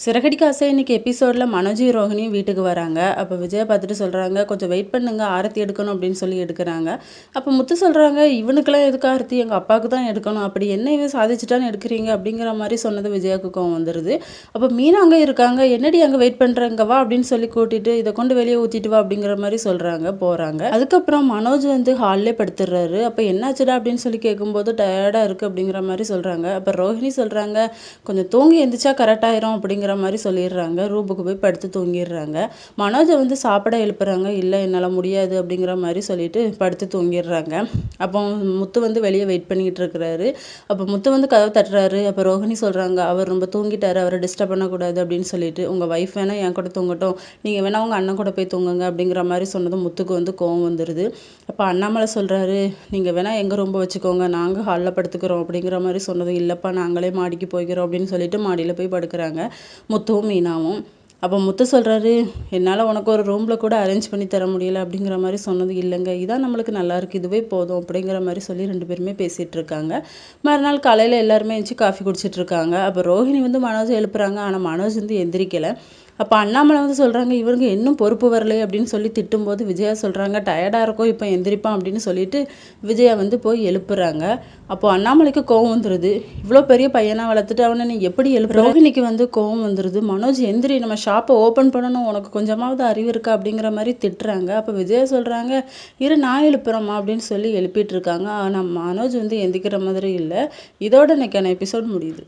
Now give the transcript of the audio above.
சிறகடிக்க ஆசை இன்னைக்கு எபிசோடில் மனோஜ் ரோஹிணியும் வீட்டுக்கு வராங்க. அப்போ விஜயா பார்த்துட்டு சொல்கிறாங்க, கொஞ்சம் வெயிட் பண்ணுங்க, ஆரத்தி எடுக்கணும் அப்படின்னு சொல்லி எடுக்கிறாங்க. அப்போ முத்து சொல்கிறாங்க, இவனுக்கெல்லாம் எதுக்கு ஆரத்தி, எங்கள் அப்பாவுக்கு தான் எடுக்கணும், அப்படி என்ன இவன் சாதிச்சுட்டான்னு எடுக்கிறீங்க அப்படிங்கிற மாதிரி சொன்னது விஜயாவுக்கு கோவம் வந்துடுது. அப்போ மீனா அங்கே இருக்காங்க, என்னடி அங்கே வெயிட் பண்ணுறங்க வா அப்படின்னு சொல்லி கூட்டிட்டு இதை கொண்டு வெளியே ஊற்றிட்டு வா அப்படிங்கிற மாதிரி சொல்கிறாங்க. போகிறாங்க. அதுக்கப்புறம் மனோஜ் வந்து ஹாலிலே படுத்துடுறாரு. அப்போ என்னாச்சுடா அப்படின்னு சொல்லி கேட்கும்போது டயர்டாக இருக்குது அப்படிங்கிற மாதிரி சொல்கிறாங்க. அப்போ ரோஹிணி சொல்கிறாங்க, கொஞ்சம் தூங்கி எந்திரிச்சா கரெக்டாயிரும் அப்படிங்கிற மாதிரி சொல்லிடுறாங்க. ரூமுக்கு போய் படுத்து தூங்கிடுறாங்க. மனோஜை வந்து சாப்பிட எழுப்புறாங்க. இல்லை என்னால் முடியாது அப்படிங்கிற மாதிரி சொல்லிட்டு படுத்து தூங்கிடுறாங்க. அப்போ முத்து வந்து வெளியே வெயிட் பண்ணிக்கிட்டு இருக்கிறாரு. அப்போ முத்து வந்து கதவை தட்டுறாரு. அப்போ ரோஹிணி சொல்கிறாங்க, அவர் ரொம்ப தூங்கிட்டாரு, அவரை டிஸ்டர்ப் பண்ணக்கூடாது அப்படின்னு சொல்லிட்டு, உங்கள் ஒய்ஃப் வேணால் என் கூட தூங்கட்டும், நீங்கள் வேணால் உங்கள் அண்ணன் கூட போய் தூங்குங்க அப்படிங்கிற மாதிரி சொன்னதும் முத்துக்கு வந்து கோவம் வந்துடுது. அப்போ அண்ணாமலை சொல்கிறாரு, நீங்கள் வேணால் எங்கள் ரொம்ப வச்சுக்கோங்க, நாங்கள் ஹாலில் படுத்துக்கிறோம் அப்படிங்கிற மாதிரி சொன்னதும், இல்லைப்பா நாங்களே மாடிக்கு போய்க்கிறோம் அப்படின்னு சொல்லிட்டு மாடியில் போய் படுக்கிறாங்க முத்துவும் மீனாவும். அப்போ முத்து சொல்கிறாரு, என்னால் உனக்கு ஒரு ரூமில் கூட அரேஞ்ச் பண்ணி தர முடியல அப்படிங்கிற மாதிரி சொன்னது, இல்லைங்க இதான் நம்மளுக்கு நல்லா இருக்குது, இதுவே போதும் அப்படிங்கிற மாதிரி சொல்லி ரெண்டு பேருமே பேசிகிட்டு இருக்காங்க. மறுநாள் காலையில் எல்லாருமே எழுந்துச்சி காஃபி குடிச்சிட்டு இருக்காங்க. அப்போ ரோஹிணி வந்து மனோஜை எழுப்புறாங்க. ஆனால் மனோஜ் வந்து எந்திரிக்கலை. அப்போ அண்ணாமலை வந்து சொல்கிறாங்க, இவருங்க இன்னும் பொறுப்பு வரலை அப்படின்னு சொல்லி திட்டும்போது விஜயா சொல்கிறாங்க, டயர்டாக இருக்கும் இப்போ எந்திரிப்பான் அப்படின்னு சொல்லிட்டு விஜயா வந்து போய் எழுப்புறாங்க. அப்போது அண்ணாமலைக்கு கோவம் வந்துடுது, இவ்வளோ பெரிய பையனாக வளர்த்துட்டு அவனை நீ எப்படி எழுப்புற. ரோஹிணிக்கு வந்து கோவம் வந்துடுது. மனோஜ் எந்திரி, நம்ம ஷாப்பை ஓப்பன் பண்ணணும், உனக்கு கொஞ்சமாவது அறிவு இருக்கா அப்படிங்கிற மாதிரி திட்டுறாங்க. அப்போ விஜயா சொல்கிறாங்க, இரு நான் எழுப்புறேம்மா அப்படின்னு சொல்லி எழுப்பிட்டு இருக்காங்க. ஆனால் மனோஜ் வந்து எந்திக்கிற மாதிரி இல்லை. இதோட இன்னைக்கான எபிசோட் முடியுது.